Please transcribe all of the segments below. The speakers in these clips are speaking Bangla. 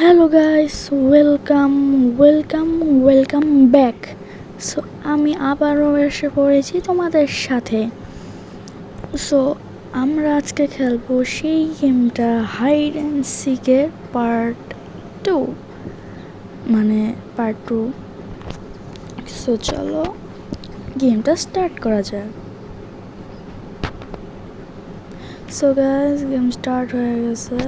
Hello guys, welcome back. So আমি আবারও এসে পড়েছি তোমাদের সাথে। সো আমরা আজকে খেলবো সেই গেমটা, হাইড অ্যান্ড সিকের part two, part two. So চলো গেমটা স্টার্ট করা যাক। সো গাইস, গেম স্টার্ট হয়ে গেছে।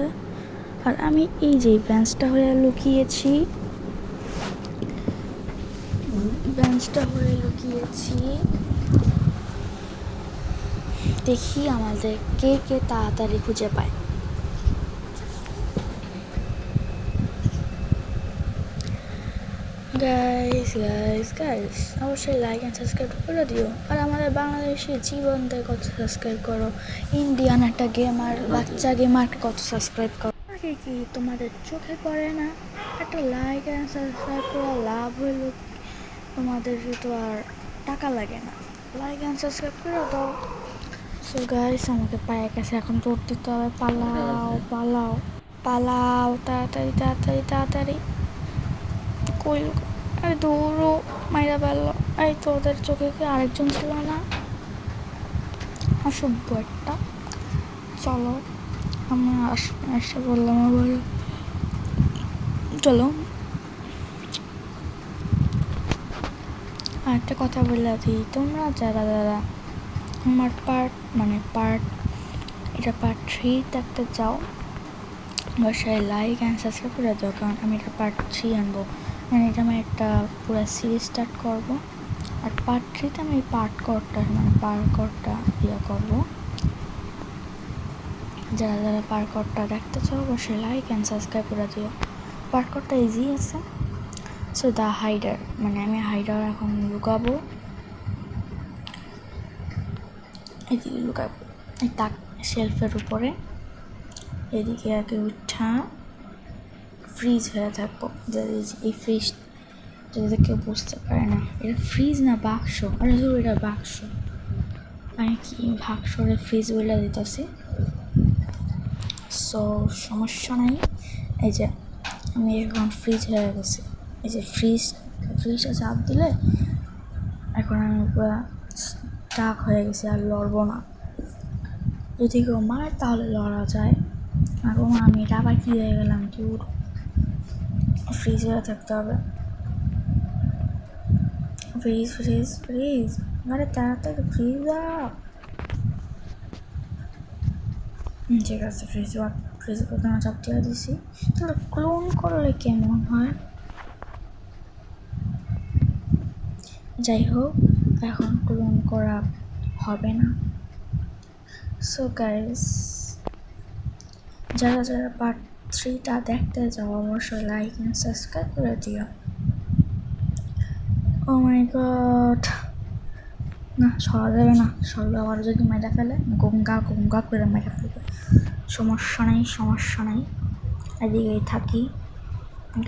আর আমি এই যে বেঞ্চটা হয়ে লুকিয়েছি, দেখি আমাদের কে কে তাড়াতাড়ি খুঁজে পায়। গাইস অবশ্যই লাইক অ্যান্ড সাবস্ক্রাইব করে দিও। আর আমাদের বাংলাদেশি জীবনদের কত সাবস্ক্রাইব করো, ইন্ডিয়ান একটা গেমার, বাচ্চা গেমারকে কত সাবস্ক্রাইব করো। আগে কি তোমাদের চোখে পড়ে না? একটা লাইক অ্যান্ড সাবস্ক্রাইব করা লাভ হইল, তোমাদের তো আর টাকা লাগে না। লাইক অ্যান্ড সাবস্ক্রাইব করে দাও। সো গাইস, আমাকে পায়ে গেছে, এখন দৌড় দিতে হবে। পালাও তাড়াতাড়ি। কই? আরে দৌড়ো, মাইরা ফেললো। এই তো ওদের চোখে কি আরেকজন ছিল না? অসভ্য একটা। চলো, আমি এসে বললাম আবার। চলো, আর একটা কথা বলে দিই, তোমরা যারা আমার এটা পার্ট 3 দেখতে চাও, অবশ্যই লাইক অ্যান্ড সাবস্ক্রাইব করে দাও। কারণ আমি এটা পার্ট 3 আনবো, এটা আমি একটা পুরো সিরিজ স্টার্ট করবো। আর পার্ট 3তে আমি পার্ট কোডটা করবো। যারা পার্ট কোডটা দেখতে চাও অবশ্যই লাইক অ্যান্ড সাবস্ক্রাইব করে দিও। পার্ট কোডটা ইজি আছে। সো দ্য হাইডার, আমি হাইডার এখন লুকাবো। এদিকে লুকাবো, এই তাক শেলফের উপরে। এদিকে আগে উঠা ফ্রিজ হয়ে থাকবো। এই ফ্রিজ যদি কেউ বুঝতে পারে না, এটা ফ্রিজ না বাক্স। আরে এটা বাক্স, আমি কি বাক্সরে ফ্রিজ বলে দিতেছি। সো সমস্যা নাই। এই যে আমি এখন ফ্রিজ হয়ে গেছি। এই যে ফ্রিজটা চাপ দিলে এখন আমি পুরো স্টাক হয়ে গেছি, আর লড়বো না। যদি কেউ মার তাহলে লড়া যায়। আর আমি এটা আবার কি হয়ে গেলাম, দূর ফ্রিজ হয়ে থাকতে হবে। ফ্রিজ আরে তাড়াতাড়ি ফ্রিজ দাও। ঠিক আছে, ফ্রিজে প্রথমে চাপ দিয়ে দিছি। তাহলে ক্লোন করলে কেমন হয়? যাই হোক, এখন ক্লোন করা হবে না। সো গাইস, যারা পার্ট 3টা দেখতে যাও অবশ্যই লাইক অ্যান্ড সাবস্ক্রাইব করে দিও। ও মাই গড, না সরা যাবে না। সরলে আবার যদি মেরে ফেলে, গঙ্গা করে মেরে ফেলবে। সমস্যা নেই, এদিকেই থাকি।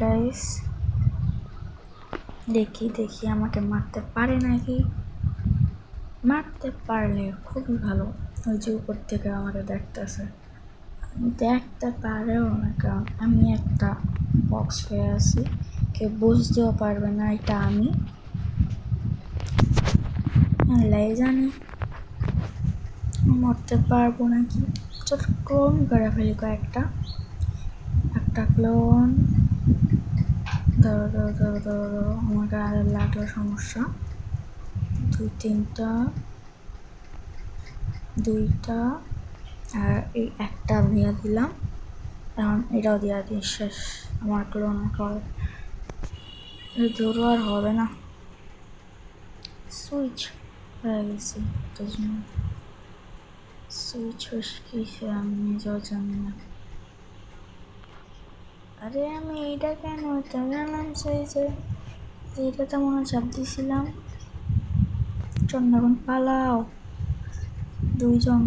গাইস দেখি আমাকে মারতে পারে নাকি। মারতে পারলে খুবই ভালো। ওই যে উপর থেকে আমাকে দেখতেছে, দেখতে পারেও না, কারণ আমি একটা বক্স হয়ে আছি। কেউ বুঝতেও পারবে না এটা আমি। আল্লাহ জানে মরতে পারবো নাকি। চল ক্লোন করে ফেলি কয়েকটা। একটা ক্লোন। ধরো আমার গায়ে লাগলো সমস্যা। 2-3টা আর এই একটা দিয়ে দিলাম। এখন এটাও দিয়ে দিই, শেষ আমার ক্লোন করে। ধরো আর হবে না। সুইচ হয়ে গেছে, সুইচ কিসে আমি নিজেও জানি না। আরে আমি এইটা কেন হইতে গেলাম সুইচে? এইটাতে মনে চাপ দিয়েছিলাম। চন্দ্রগণ পালাও, দুইজন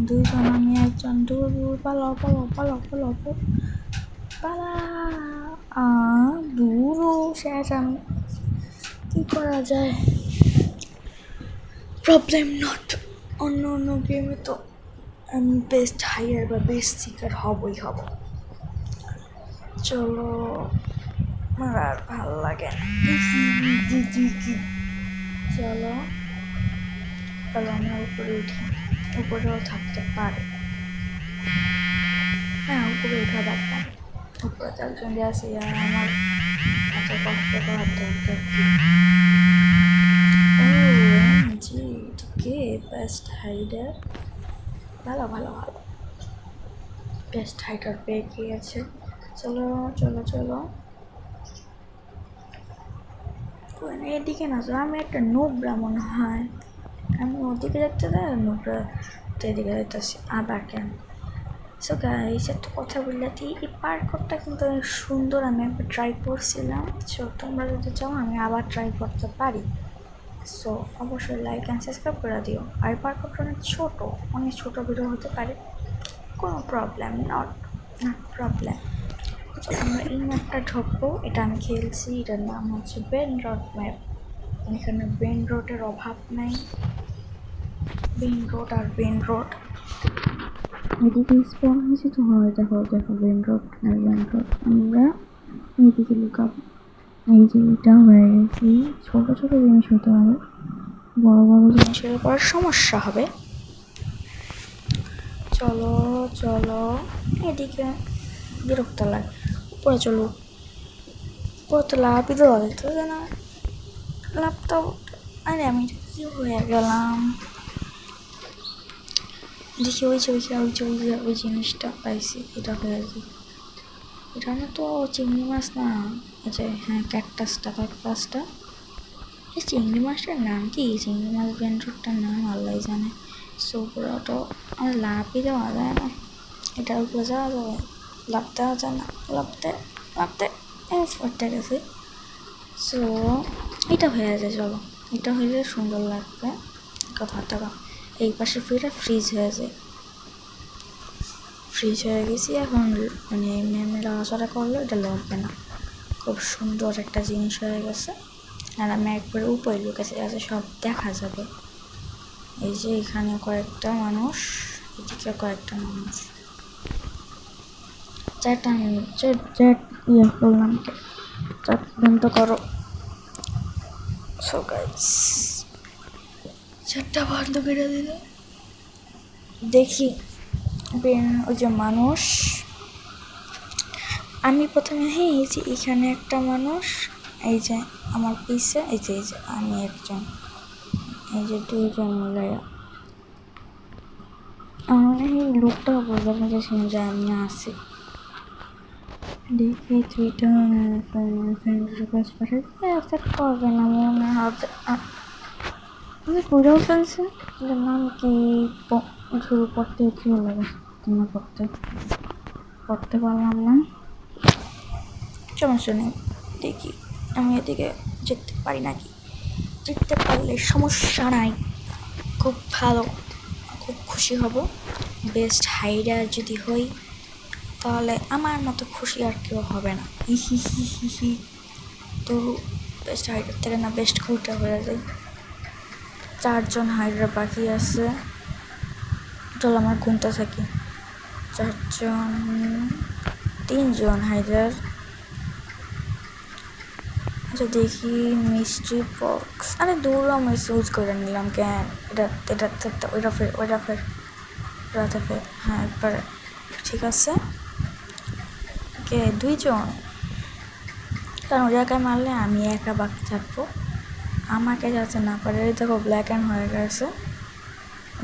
আমি একজন। দূর পালাও। দূর শেষ আমি। কি করা যায়? Problem not. অন্য গেমে তো আমি বেস্ট হাইয়ার বা বেস্ট সিকার হবই হব। চলো, আমার আর ভালো লাগে না। চলো তাহলে আমরা উপরে উঠি, উপরেও থাকতে পারে। হ্যাঁ, উপরে উঠা দরকার। উপরে তো একজন দিয়ে আসি, আর আমার এত কষ্ট করার দরকার কি? জি, কে বেস্ট হাইডার? ভালো ভালো ভালো, বেস্ট হাইডার পেয়ে গিয়েছে। চলো চলো চলো, এদিকে না তো, আমি একটা নোবরা মনে হয়, আমি ওদিকে দেখতে যাই, নোবরা তো এদিকে দেখতেছি আবার কেন। সো গাইস, একটা কথা বললে এই পার্কটা কিন্তু অনেক সুন্দর, আমি একবার ট্রাই করছিলাম। সো তোমরা যদি চাও আমি আবার ট্রাই করতে পারি। সো অবশ্যই লাইক অ্যান্ড সাবস্ক্রাইব করে দিও। আর পার্কটা অনেক ছোটো, অনেক ছোটো ভিডিও হতে পারে, কোনো প্রবলেম নট প্রবলেম। আমরা এই ম্যাপটা ঢুকবো, এটা আমি খেলছি, এটার নাম হচ্ছে বেন রোড ম্যাপ। এখানে বেন রোডের অভাব নাই, বেন রোড আর বেন রোড এদিকে স্পন হয়েছে তো। হয়, দেখো দেখো বেন রোড আর বেন রোড। আমরা এদিকে লুকাবো। এই যে এটা হয়ে গেছি, ছোটো ছোটো জিনিস হতে হবে, বড় বড় জিনিসের উপর সমস্যা হবে। চলো চলো, এদিকে বিরক্ত লাগে। উপরে চলো, উপরে তো লাভই দেওয়া যেত না, লাভ তো। আরে আমি কি হয়ে গেলাম, দেখি ওই যে ওই যে ওই যে ওই যে ওই জিনিসটা পাইছি, এটা হয়ে যায়। এটা না তো চিংড়ি মাছ না, আচ্ছা হ্যাঁ, ক্যাকটাসটা। এই চিংড়ি মাছটার নাম কি? চিংড়ি মাছ ব্যান্ডটার নাম আল্লাহ জানে। সো পুরো তো আমার লাভই দেওয়া যায় না, এটার উপরে যাওয়া যাবে, লাভ দেওয়া যায় না, লাভতে পড়তে গেছে। সো এটা হয়ে যায়, চলো এটা হইলে সুন্দর লাগবে কথাটা। এই পাশে ফ্রিজ হয়ে যায়, ফ্রিজ হয়ে গেছি এখন, মানে ম্যামে লড়াচড়া করলে এটা লড়বে না। খুব সুন্দর একটা জিনিস হয়ে গেছে। আর আমি একবারে উপরে লুকেছে আছে, সব দেখা যাবে। এই যে এখানে কয়েকটা মানুষ, এদিকে কয়েকটা মানুষ, চারটা ইয়ে করলাম, চার বন্ধ করো। সো গাইস, চারটা বন্ধ করে দিল। দেখি ওই যে মানুষ, আমি প্রথমে হ্যাঁ এই যে এখানে একটা মানুষ, এই যে আমার পিছে এই যে আমি একজন, এই যে দুইজন মিলে আমার এই লোকটা বলবে না যে আমি আসি। দেখি তুইটা ফ্রেন্ড রিকোয়েস্ট পাঠাচ্ছি, অ্যাকসেপ্ট করবে না মনে হবে। আমি পড়েও ফেলছি, নাম কি শুরু করতে কি লাগে না, পড়তে পারলাম না, সমস্যা নেই। দেখি আমি এদিকে যেতে পারি নাকি, যেতে পারলে সমস্যা নাই, খুব ভালো, খুব খুশি হব। বেস্ট হাইডার যদি হই তাহলে আমার মতো খুশি আর কেউ হবে না। হি তো বেস্ট হাইডার থেকে না বেস্ট খুঁটা হয়ে যায়। 4 জন হাইডার বাকি আছে, চলো আমার গুনতে থাকি। 4 জন, 3 জন হাইডার। আচ্ছা দেখি মিস্ট্রি বক্স, আরে দূর আমি ইউজ করে নিলাম কেন, ওইটা ফের হ্যাঁ একবার ঠিক আছে। ওকে 2 জন, কারণ ওই জায়গায় মারলে আমি একা বাকি থাকবো, আমাকে যাতে না পারে। দেখো ব্ল্যাক অ্যান্ড হয়ে গেছে।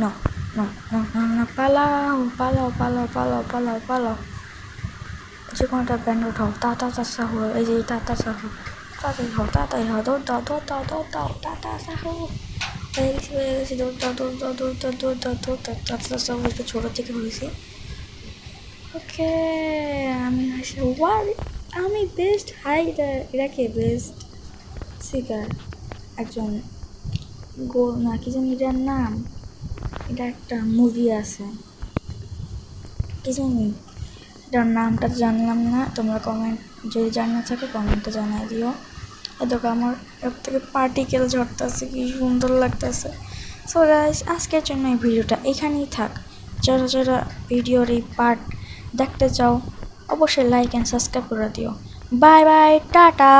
না না না না না, পালাও, যে কোনোটা ব্যান্ড উঠাও, তাতা সাহু, এই যে তাতা সাহু, তাড়াতাড়ি হও, দৌড় দাও, তাতা সাহু হয়ে গেছি, দৌড় দাও, তাতা সাহু একটু ছোটো থেকে হয়েছি। ওকে আমি হয়েছি আমি বেস্ট হাইডার। এরা কে বেস্ট সিকার, একজন না কি জানি এটার নাম, এটা একটা মুভি আছে কি জানি, এটার নামটা জানলাম না, তোমরা কমেন্ট যদি জানা থাকে কমেন্টে জানাই দিও। দেখো আমার এর থেকে পার্টিকেল ঝরতেছে, কি সুন্দর লাগতেছে। সো গাইস, আজকের জন্য এই ভিডিওটা এখানেই থাক। যারা ভিডিওর এই পার্ট দেখতে চাও অবশ্যই লাইক অ্যান্ড সাবস্ক্রাইব করে দিও। Bye bye, tata.